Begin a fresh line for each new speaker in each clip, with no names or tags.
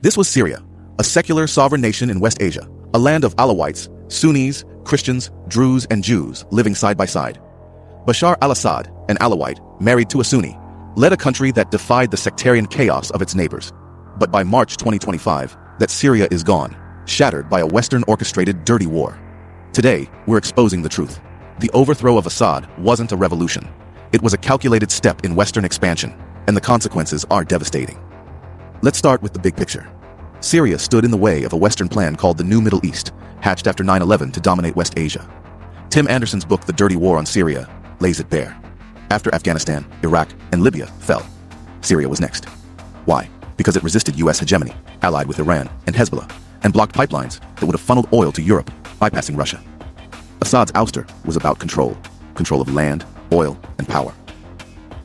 This was Syria, a secular sovereign nation in West Asia, a land of Alawites, Sunnis, Christians, Druze, and Jews living side by side. Bashar al-Assad, an Alawite, married to a Sunni, led a country that defied the sectarian chaos of its neighbors. But by March 2025, that Syria is gone, shattered by a Western-orchestrated dirty war. Today, we're exposing the truth. The overthrow of Assad wasn't a revolution. It was a calculated step in Western expansion, and the consequences are devastating. Let's start with the big picture. Syria stood in the way of a Western plan called the New Middle East, hatched after 9/11 to dominate West Asia. Tim Anderson's book, The Dirty War on Syria, lays it bare. After Afghanistan, Iraq, and Libya fell, Syria was next. Why? Because it resisted U.S. hegemony, allied with Iran and Hezbollah, and blocked pipelines that would have funneled oil to Europe, bypassing Russia. Assad's ouster was about control of land, oil, and power.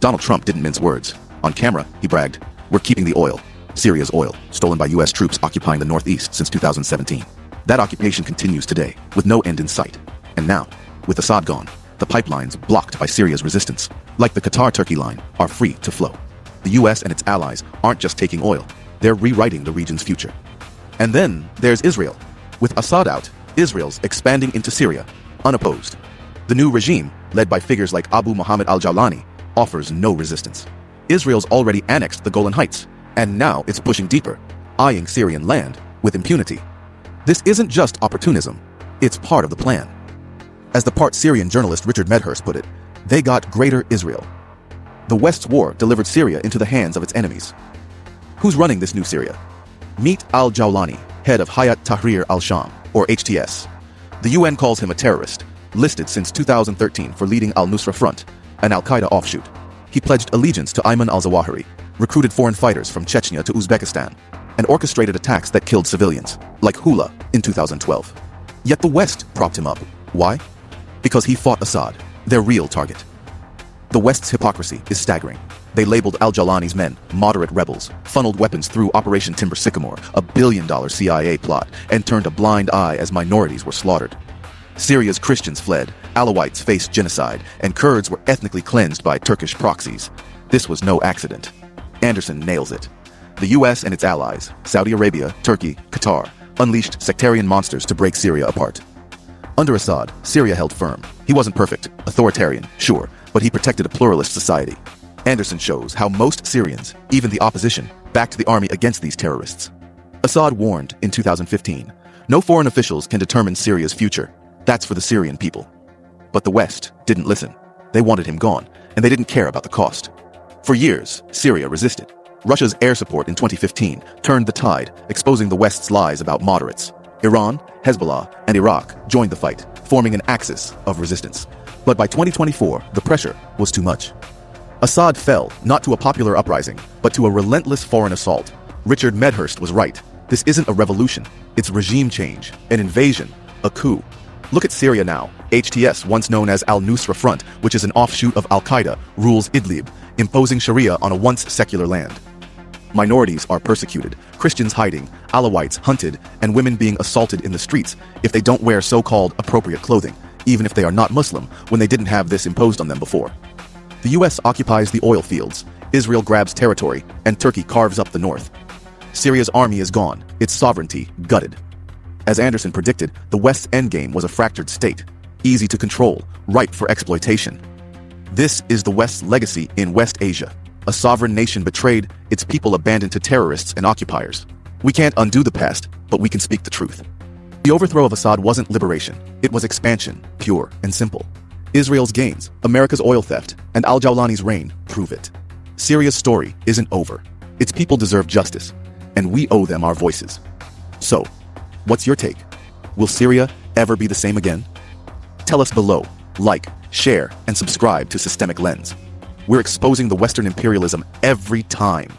Donald Trump didn't mince words. On camera, he bragged, "We're keeping the oil, Syria's oil, stolen by U.S. troops occupying the Northeast since 2017. That occupation continues today, with no end in sight. And now, with Assad gone, the pipelines blocked by Syria's resistance, like the Qatar-Turkey line, are free to flow. The U.S. and its allies aren't just taking oil, they're rewriting the region's future. And then there's Israel. With Assad out, Israel's expanding into Syria, unopposed. The new regime, led by figures like Abu Muhammad al-Jawlani, offers no resistance. Israel's already annexed the Golan Heights, and now it's pushing deeper, eyeing Syrian land with impunity. This isn't just opportunism, it's part of the plan. As the part Syrian journalist Richard Medhurst put it, they got Greater Israel. The West's war delivered Syria into the hands of its enemies. Who's running this new Syria? Meet al-Jawlani, head of Hayat Tahrir al-Sham, or HTS. The UN calls him a terrorist, listed since 2013 for leading al-Nusra Front, an Al-Qaida offshoot. He pledged allegiance to Ayman al-Zawahiri, recruited foreign fighters from Chechnya to Uzbekistan, and orchestrated attacks that killed civilians, like Hula in 2012. Yet the West propped him up. Why? Because he fought Assad, their real target. The West's hypocrisy is staggering. They labeled al-Jawlani's men moderate rebels, funneled weapons through Operation Timber Sycamore, a billion-dollar CIA plot, and turned a blind eye as minorities were slaughtered. Syria's Christians fled, Alawites faced genocide, and Kurds were ethnically cleansed by Turkish proxies. This was no accident. Anderson nails it. The US and its allies, Saudi Arabia, Turkey, Qatar, unleashed sectarian monsters to break Syria apart. Under Assad, Syria held firm. He wasn't perfect, authoritarian, sure, but he protected a pluralist society. Anderson shows how most Syrians, even the opposition, backed the army against these terrorists. Assad warned in 2015, "No foreign officials can determine Syria's future. That's for the Syrian people." But the West didn't listen. They wanted him gone, and they didn't care about the cost. For years, Syria resisted. Russia's air support in 2015 turned the tide, exposing the West's lies about moderates. Iran, Hezbollah, and Iraq joined the fight, forming an axis of resistance. But by 2024, the pressure was too much. Assad fell, not to a popular uprising, but to a relentless foreign assault. Richard Medhurst was right. This isn't a revolution. It's regime change, an invasion, a coup. Look at Syria now. HTS, once known as al-Nusra Front, which is an offshoot of Al-Qaida, rules Idlib, imposing Sharia on a once secular land. Minorities are persecuted, Christians hiding, Alawites hunted, and women being assaulted in the streets if they don't wear so-called appropriate clothing, even if they are not Muslim, when they didn't have this imposed on them before. The US occupies the oil fields, Israel grabs territory, and Turkey carves up the north. Syria's army is gone, its sovereignty gutted. As Anderson predicted, the West's endgame was a fractured state, easy to control, ripe for exploitation. This is the West's legacy in West Asia. A sovereign nation betrayed, its people abandoned to terrorists and occupiers. We can't undo the past, but we can speak the truth. The overthrow of Assad wasn't liberation. It was expansion, pure and simple. Israel's gains, America's oil theft, and al-Jawlani's reign prove it. Syria's story isn't over. Its people deserve justice, and we owe them our voices. So, what's your take? Will Syria ever be the same again? Tell us below. Like, share, and subscribe to Systemic Lens. We're exposing the Western imperialism every time.